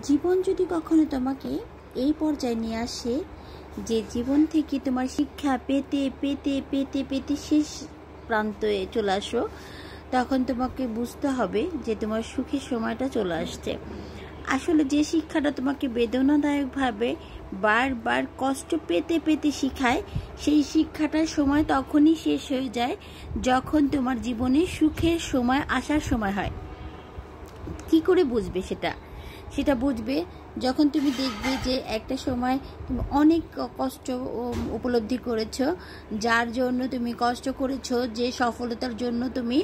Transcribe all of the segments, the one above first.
জীবন যদি কখনো তোমাকে এই পর্যায়ে নিয়ে আসে যে জীবন থেকে তোমার শিক্ষা পেতে পেতে পেতে পেতে শেষ প্রান্তে চলে আসো, তখন তোমাকে বুঝতে হবে যে তোমার সুখের সময়টা চলে আসছে। আসলে যে শিক্ষাটা তোমাকে বেদনাদায়কভাবে বারবার কষ্ট পেতে পেতে শিখায়, সেই শিক্ষাটার সময় তখনই শেষ হয়ে যায় যখন তোমার জীবনে সুখের সময় আসার সময় হয়। কি করে বুঝবে সেটা বুঝবে যখন তুমি দেখবে যে একটা সময় তুমি অনেক কষ্ট উপলব্ধি করেছো, যার জন্য তুমি কষ্ট করেছো, যে সফলতার জন্য তুমি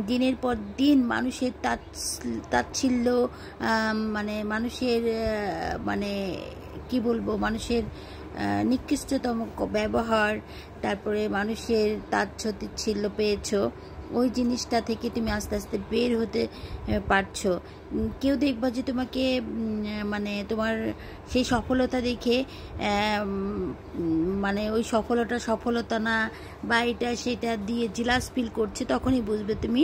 দিনের পর দিন মানুষের তাচ্ছিল্য, মানে মানুষের মানে কি বলবো, মানুষের নিকৃষ্টতম ব্যবহার, তারপরে মানুষের তাচ্ছিল্য পেয়েছো, ওই জিনিসটা থেকে তুমি আস্তে আস্তে বের হতে পারছো। কেউ দেখবা যে তোমাকে মানে তোমার সেই সফলতা দেখে মানে ওই সফলতা না বা এটা সেটা দিয়ে জিলাস ফিল করছে, তখনই বুঝবে তুমি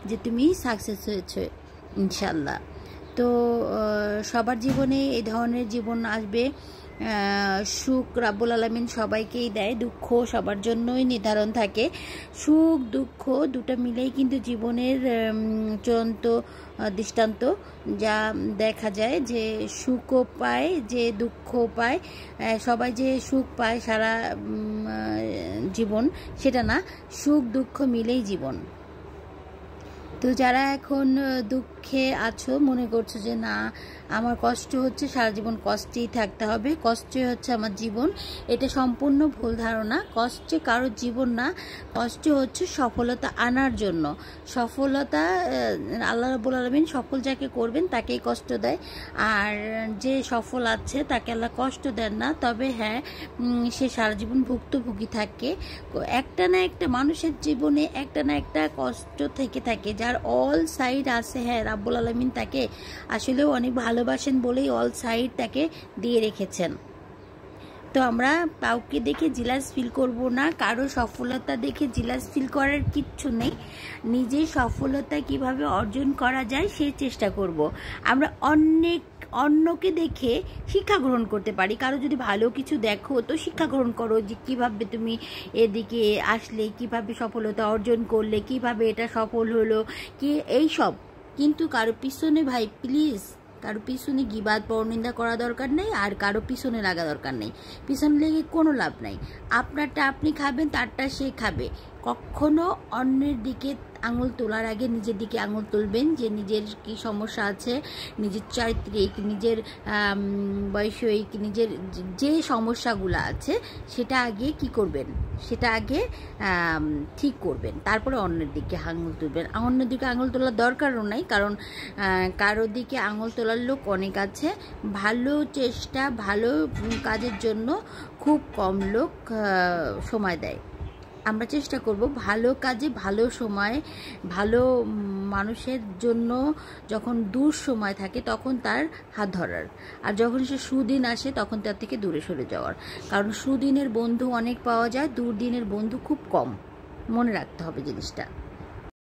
যে তুমি সাকসেস হয়েছো ইনশাল্লাহ। তো সবার জীবনে এই ধরনের জীবন আসবে। সুখ রাব্বুল আলামিন সবাইকেই দেয়, দুঃখ সবার জন্যই নির্ধারণ থাকে। সুখ দুঃখ দুটো মিলেই কিন্তু জীবনের চূড়ান্ত দৃষ্টান্ত, যা দেখা যায় যে সুখও পায়, যে দুঃখও পায়। সবাই যে সুখ পায় সারা জীবন সেটা না, সুখ দুঃখ মিলেই জীবন। তো যারা এখন দুঃখে আছো, মনে করছো যে না আমার কষ্ট হচ্ছে, সারা জীবন কষ্টেই থাকতে হবে, কষ্টই হচ্ছে আমার জীবন, এটা সম্পূর্ণ ভুল ধারণা। কষ্টে কারো জীবন না, কষ্ট হচ্ছে সফলতা আনার জন্য। সফলতা আল্লাহ রাব্বুল আলামিন সফল যাকে করবেন তাকেই কষ্ট দেয়, আর যে সফল আছে তাকে আল্লাহ কষ্ট দেন না। তবে হ্যাঁ, সে সারা জীবন ভুক্তভোগী থাকে। একটা না একটা মানুষের জীবনে একটা না একটা কষ্ট থেকে থাকে, যার অল সাইড আছে। হ্যাঁ, রাব্বুল আলামিন তাকে আসলেও অনেক ভালোবাসেন বলেই অল সাইড তাকে দিয়ে রেখেছেন। তো আমরা কাউকে দেখে জিলাস ফিল করব না, কারো সফলতা দেখে জিলাস ফিল করার কিচ্ছু নেই। নিজের সফলতা কিভাবে অর্জন করা যায় সেই চেষ্টা করব। আমরা অন্যকে দেখে শিক্ষা গ্রহণ করতে পারি। কারো যদি ভালো কিছু দেখো তো শিক্ষা গ্রহণ করো, যে কীভাবে তুমি এদিকে আসলে, কিভাবে সফলতা অর্জন করলে, কিভাবে এটা সফল হলো, কি এই সব। কিন্তু কারো পিছনে ভাই প্লিজ, কারো পিছনে গিবাদ পরনিন্দা করা দরকার নেই, আর কারো পিছনে লাগা দরকার নেই। পিছনে লেগে কোনো লাভ নাই। আপনারটা আপনি খাবেন, তারটা সে খাবে। কখনো অন্যের দিকে আঙুল তোলার আগে নিজের দিকে আঙুল তুলবেন, যে নিজের কি সমস্যা আছে, নিজের চারিত্রিক, নিজের বৈষয়িক, নিজের যে সমস্যাগুলো আছে সেটা আগে কি করবেন, সেটা আগে ঠিক করবেন, তারপরে অন্যের দিকে আঙুল তুলবেন। অন্যের দিকে আঙুল তোলার দরকারও নাই, কারণ কারোর দিকে আঙুল তোলার লোক অনেক আছে। ভালো চেষ্টা, ভালো কাজের জন্য খুব কম লোক সময় দেয়। আমরা চেষ্টা করব ভালো কাজে, ভালো সময়, ভালো মানুষের জন্য যখন দূর সময় থাকে তখন তার হাত ধরার, আর যখন সে সুদিন আসে তখন তার থেকে দূরে সরে যাওয়ার। কারণ সুদিনের বন্ধু অনেক পাওয়া যায়, দুর্দিনের বন্ধু খুব কম। মনে রাখতে হবে জিনিসটা।